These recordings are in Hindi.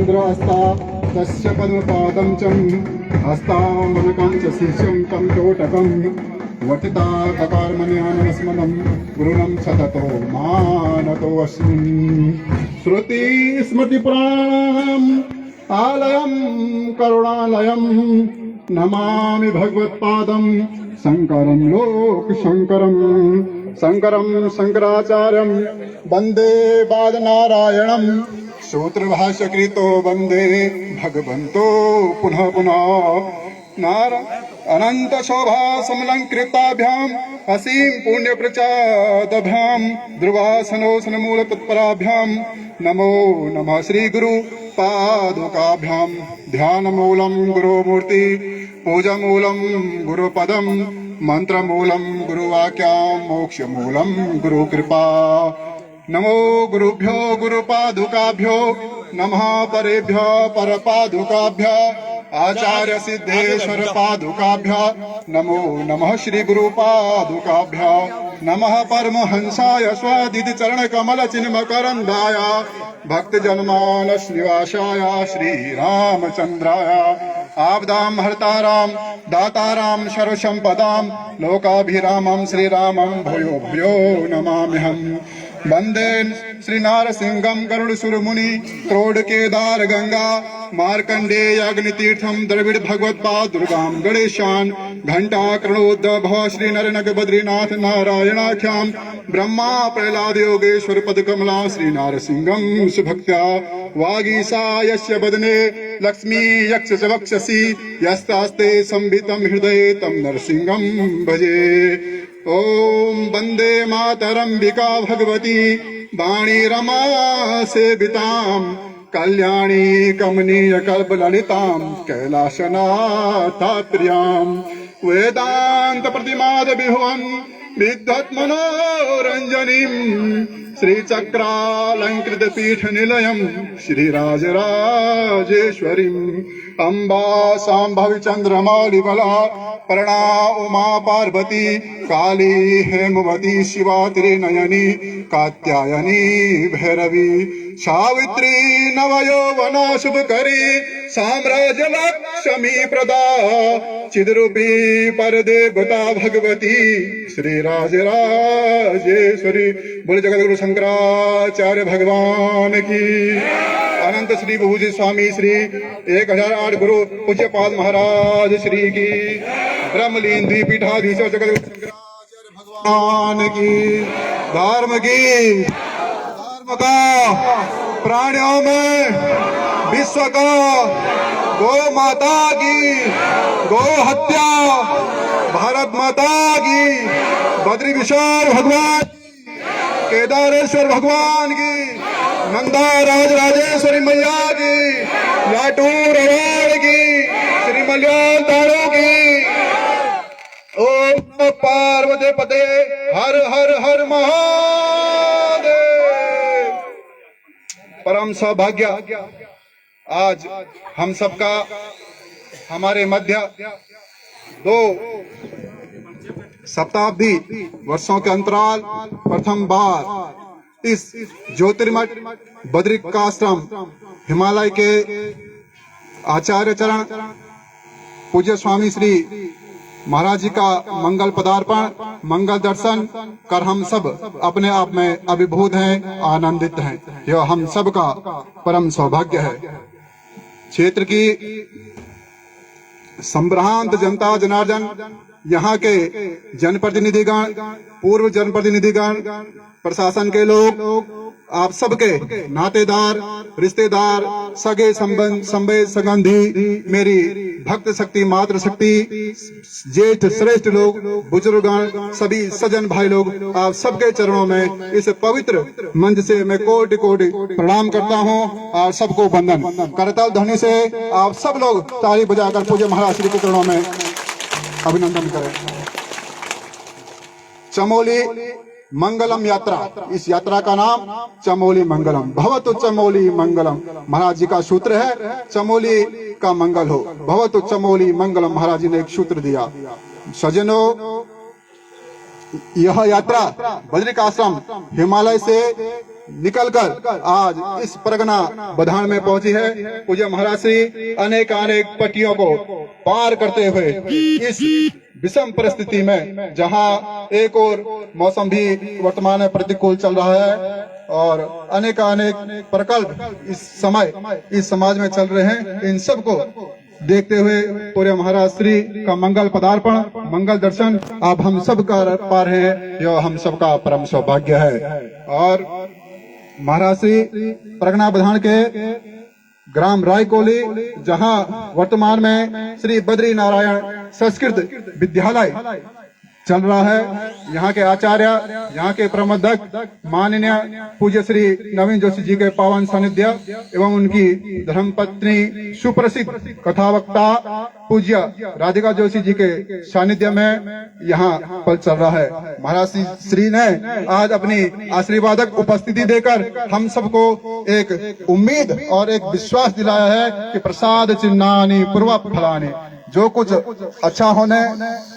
चंद्रहस्ता तस्य पद्मपादं च हस्तामनकं च शीर्षं तं तोटकं वटिता ककारमन्यानस्मनं गुरुणं सततो मानतोऽस्मि श्रुति स्मृति पुराणम् आलयं करुणालयं नमामि भगवत्पादं शंकरं लोक शंकरं शंकराचार्यं वंदे बादनारायणं सूत्रभाष्यकृतो वंदे भगवन्तो पुनः पुनः अनंत शोभा समलंकृताभ्याम असीम पुण्य प्रचादभ्याम ध्रुवासनोसन मूल तत्पराभ्याम नमो नमः श्री गुरु पादुकाभ्याम ध्यान मूलम गुरु मूर्ति पूजा मूलम गुरु पदम मंत्र मूलम गुरु वाक्या मोक्ष मूलम गुरु कृपा नमो गुरुभ्यो गुरु पादुकाभ्यो नमः परेभ्यो पर पादुकाभ्य आचार्य सिद्धेश्वर पादुकाभ्य नमो नमः श्री गुरु पादुकाभ्य नमः परमहंसाय स्वादिति चरण कमल चिन्ह करंदाय भक्त जनमानस निवासाय श्री रामचंद्राय आपदां हर्तारां दातारां सर्वसंपदां लोकाभिरामं श्रीरामं भूयो भूयो नमाम्यहम् वंदे श्री नारसिंहं गरुड़सुर मुनि क्रोड केदार गंगा मार्कंडेय अग्नितीर्थम द्रविड़ भगवत्पाद दुर्गाम गणेशान घंटा करणोद्भव श्री नरनग बद्रीनाथ नारायणाख्याम ब्रह्मा प्रहलाद योगेश्वर पद कमला श्री नारसिंहं सुभक्त्या वागीसा यस्य वदने लक्ष्मी यक्ष च वक्षसि यस्तास्ते संवितं हृदये तं नरसिंहं भजे ओम वंदे मातरंबिका भगवती वाणी रमा सेवितां कल्याणी कमनीय कल्पललितां कैलासनाथा प्रियां वेदांत प्रतिमाद विभुवन् विद्वत्मनोरञ्जनीं श्रीचक्रालंकृत पीठ निलयं श्रीराजराजेश्वरीं अम्बा शाम्भवी चंद्रमौलिबला प्रणा उमा पार्वती काली हेमवती शिवा त्रिनयनी कात्यायनी भैरवी सावित्री नवयौवना शुभकरी साम्राज्य लक्ष्मी प्रदा चिद्रूपी परदेवता भगवती श्री राजराजेश्वरी बोले जगद्गुरु शंकराचार्य भगवान की अनंत श्री भूजी स्वामी श्री 1008 गुरु पूज्यपाद महाराज श्री की ब्रह्मलीन द्विपीठाधीश्वर जगद्गुरु शंकराचार्य भगवान की धर्म का प्राणियों में विश्व का गौ माता की गौ हत्या भारत माता की बद्री विशाल भगवान केदारेश्वर भगवान की नंदा राजराजेश्वरी मैया की लाटूर अवाड़ की श्री मल्याल ताड़ो की ओम नमः पार्वती पते हर हर हर महादेव। परम सौभाग्य आज हम सबका हमारे मध्य 2 शताब्दी वर्षों के अंतराल प्रथम बार इस ज्योतिर्मठ बद्रिकाश्रम हिमालय के आचार्य चरण पूज्य स्वामी श्री महाराज जी का मंगल पदार्पण मंगल दर्शन कर हम सब अपने आप में अभिभूत हैं, आनंदित हैं। यह हम सब का परम सौभाग्य है। क्षेत्र की संभ्रांत जनता जनार्दन, यहाँ के जनप्रतिनिधिगण, पूर्व जनप्रतिनिधिगण, प्रशासन के लोग, आप सबके नातेदार, रिश्तेदार, सगे संबंधी, मेरी भक्त शक्ति, मातृ शक्ति, जेठ श्रेष्ठ लोग, बुजुर्गगण, सभी सजन भाई लोग, आप सबके चरणों में इस पवित्र मंच से मैं कोटि कोटि प्रणाम करता हूँ और सबको वंदन करतल ध्वनि से आप सब लोग ताली बजाकर पूज्य महाराज श्री के चरणों में अभिनंदन करें। चमोली मंगलम यात्रा, इस यात्रा का नाम चमोली मंगलम भवतु चमोली मंगलम महाराज जी का सूत्र है, चमोली का मंगल हो, भवतु चमोली मंगलम महाराज जी ने एक सूत्र दिया। सजनों, यह यात्रा बद्रिकाश्रम हिमालय से निकलकर आज इस परगना बधान में पहुंची है। पूज्य महाराज श्री अनेक पट्टियों को पार करते हुए इस विषम परिस्थिति में, जहां एक और मौसम भी वर्तमान में प्रतिकूल चल रहा है और अनेक प्रकल्प इस समाज में चल रहे हैं, इन सब को देखते हुए पूरे महाराज श्री का मंगल पदार्पण, मंगल दर्शन आप हम सब कर पा रहे हैं, यह हम सबका परम सौभाग्य है। और महाराज श्री परगना बधान के ग्राम रायकोली, जहां वर्तमान में श्री बद्री नारायण संस्कृत विद्यालय चल रहा है, यहाँ के आचार्य, यहाँ के प्रबंधक माननीय पूज्य श्री नवीन जोशी जी के पावन सानिध्य एवं उनकी धर्मपत्नी सुप्रसिद्ध कथावक्ता पूज्य राधिका जोशी जी के सानिध्य में यहाँ पर चल रहा है। महाराज श्री ने आज अपनी आशीर्वादक उपस्थिति देकर हम सबको एक उम्मीद और एक विश्वास दिलाया है कि प्रसाद चिन्हानि पूर्व फलानि, जो कुछ अच्छा होने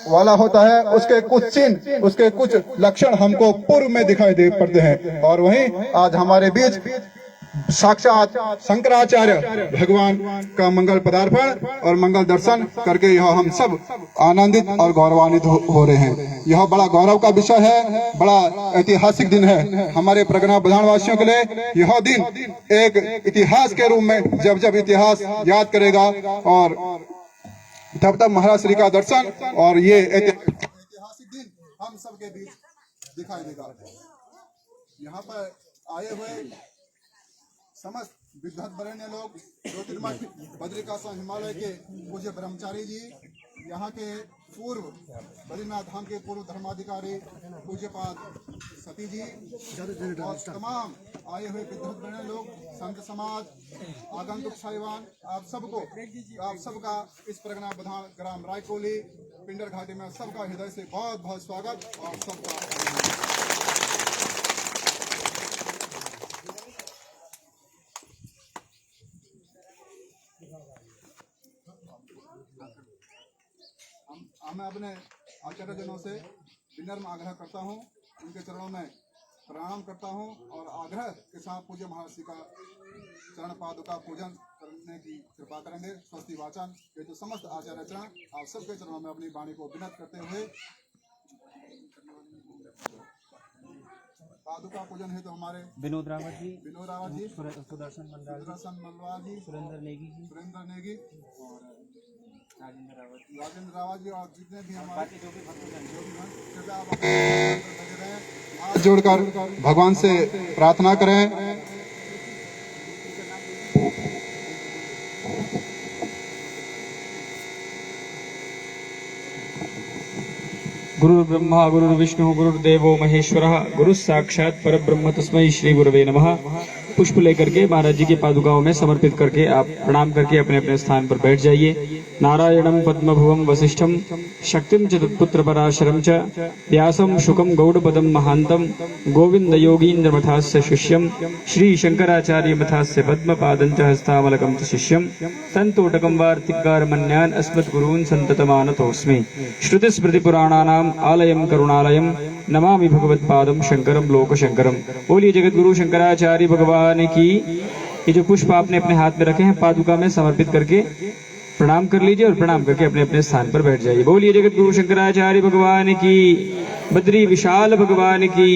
वाला होता है उसके कुछ चिन्ह, उसके कुछ लक्षण हमको पूर्व में दिखाई दे पड़ते हैं। और वहीं आज हमारे बीच साक्षात शंकराचार्य भगवान का मंगल पदार्पण और मंगल दर्शन करके यह हम सब आनंदित और गौरवान्वित हो रहे हैं। यह बड़ा गौरव का विषय है, बड़ा ऐतिहासिक दिन है हमारे परगना बधान वासियों के लिए। यह दिन एक इतिहास के रूप में जब जब इतिहास याद करेगा और तब तब महाराज श्री का दर्शन और ये ऐतिहासिक दिन हम सबके बीच दिखाई देगा। यहाँ पर आए हुए समस्त विद्वत वरेण्य लोग, ज्योतिर्मठ बद्रिकाश्रम हिमालय के पूज्य ब्रह्मचारी जी, यहाँ के पूर्व बद्रीनाथ धाम के पूर्व धर्माधिकारी पूज्यपाद सती जी और तमाम आए हुए विद्वत वरेण्य लोग, संत समाज, आगंतुक साहिबान, आप सबका इस परगना बधान ग्राम रायकोली पिंडर घाटी में सबका हृदय से बहुत बहुत स्वागत और सबका मैं अपने आचार्य जनों से विनम्र आग्रह करता हूँ, उनके चरणों में प्रणाम करता हूँ और आग्रह के साथ पूज्य महाराज श्री का चरण पादुका पूजन करने की कृपा करेंगे। स्वस्ति वाचन ये तो समस्त आचार्य चरण आप सबके चरणों में अपनी वाणी को विनत करते हुए पादुका पूजन है तो हमारे विनोद रावत जी, सुदर्शन मनवाल जी, सुरेंद्र नेगी और राजेंद्र रावत जी और जितने भी हमारे जो भी हाथ जोड़कर भगवान से प्रार्थना करें। गुरु ब्रह्मा गुरु विष्णु गुरुर्देवो महेश्वरः गुरु साक्षात परब्रह्म तस्मै श्री गुरवे नमः। पुष्प लेकर के महाराज जी की पादुकाओं में समर्पित करके आप प्रणाम करके अपने अपने स्थान पर बैठ जाइए। नारायणं पद्मभुवं वसिष्ठं शक्तिं च तत्पुत्र पराशरं च व्यासं शुकं गौडपदं महान्तं गोविंद योगीन्द्र मथास्य शिष्यं श्री शंकराचार्य मथास्य पद्मपादं च हस्तामलकं च शिष्यं तन्तोटकं वार्तिकारमन्यान् अस्मद्गुरून् सन्ततमानतोऽस्मि। श्रुतिस्मृतिपुराणानाम् आलयं करुणालयं नमामि भगवत्पादं शंकरं लोकशंकरं। बोलिए जगतगुरु शंकराचार्य भगवान की। ये जो पुष्प आपने अपने हाथ में रखे हैं पादुका में समर्पित करके प्रणाम कर लीजिए और प्रणाम करके अपने अपने स्थान पर बैठ जाइए। बोलिए जगत गुरु शंकराचार्य भगवान की, बद्री विशाल भगवान की,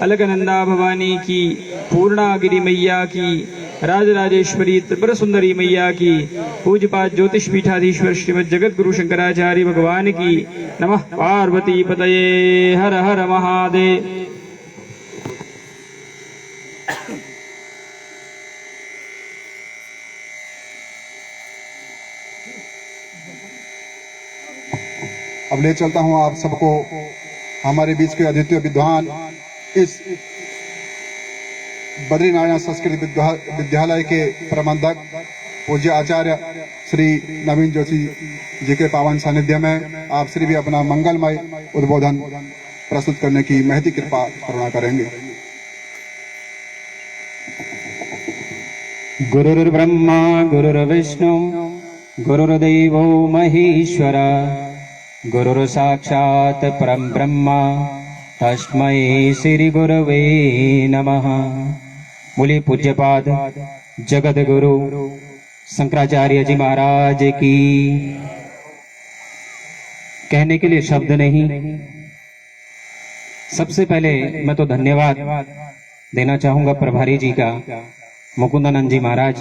अलकनंदा भवानी की, पूर्णागिरी मैया की, राजराजेश्वरी त्रिपुर सुंदरी मैया की, पूज्यपाद ज्योतिष पीठाधीश्वर श्रीमद जगत गुरु शंकराचार्य भगवान की। नमः पार्वती पतये, हर हर महादेव। अब ले चलता हूं आप सबको हमारे बीच के अद्वितीय विद्वान इस बद्रीनारायण संस्कृत विद्यालय के प्रबंधक पूज्य आचार्य श्री नवीन जोशी जी के पावन सानिध्य में आप श्री भी अपना मंगलमय उद्बोधन प्रस्तुत करने की महती कृपा करुणा करेंगे। गुरुर्ब्रह्मा गुरुर्विष्णु गुरुर्देवो महेश्वरा गुरुर्साक्षात् परं ब्रह्म तस्मै श्री गुरवे नमः। बोलिए पूज्यपाद जगत गुरु शंकराचार्य जी महाराज की। कहने के लिए शब्द नहीं। सबसे पहले मैं तो धन्यवाद देना चाहूंगा प्रभारी जी का, मुकुंदानंद जी महाराज।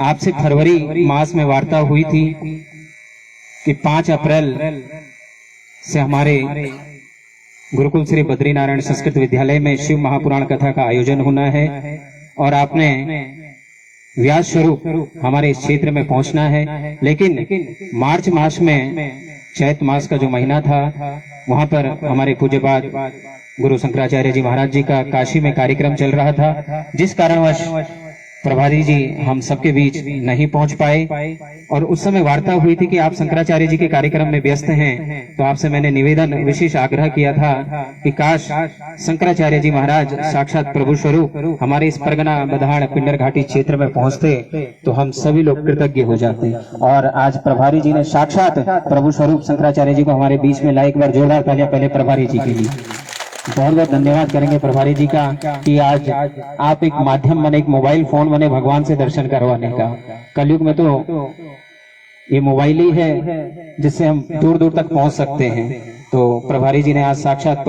आपसे फरवरी मास में वार्ता हुई थी कि 5 अप्रैल से हमारे गुरुकुल श्री बद्रीनारायण संस्कृत विद्यालय में शिव महापुराण कथा का आयोजन होना है और आपने व्यास स्वरूप हमारे इस क्षेत्र में पहुंचना है। लेकिन मार्च मास में, चैत मास का जो महीना था, वहां पर हमारे पूज्यपाद गुरु शंकराचार्य जी महाराज जी का काशी में कार्यक्रम चल रहा था, जिस कारणवश प्रभारी जी हम सबके बीच नहीं पहुंच पाए। और उस समय वार्ता हुई थी कि आप शंकराचार्य जी के कार्यक्रम में व्यस्त हैं, तो आपसे मैंने निवेदन विशेष आग्रह किया था कि काश शंकराचार्य जी महाराज साक्षात प्रभु स्वरूप हमारे इस परगना बधाड़ पिंडर घाटी क्षेत्र में पहुंचते तो हम सभी लोग कृतज्ञ हो जाते। और आज प्रभारी जी ने साक्षात प्रभु स्वरूप शंकराचार्य जी को हमारे बीच में लाए। एक बार जोरदार तालियां पहले प्रभारी जी के लिए। बहुत बहुत धन्यवाद करेंगे प्रभारी जी का कि आज आप एक माध्यम बने, एक मोबाइल फोन बने भगवान से दर्शन करवाने का। कलयुग में तो ये मोबाइल ही है जिससे हम दूर दूर तक पहुंच सकते हैं। तो प्रभारी जी ने आज साक्षात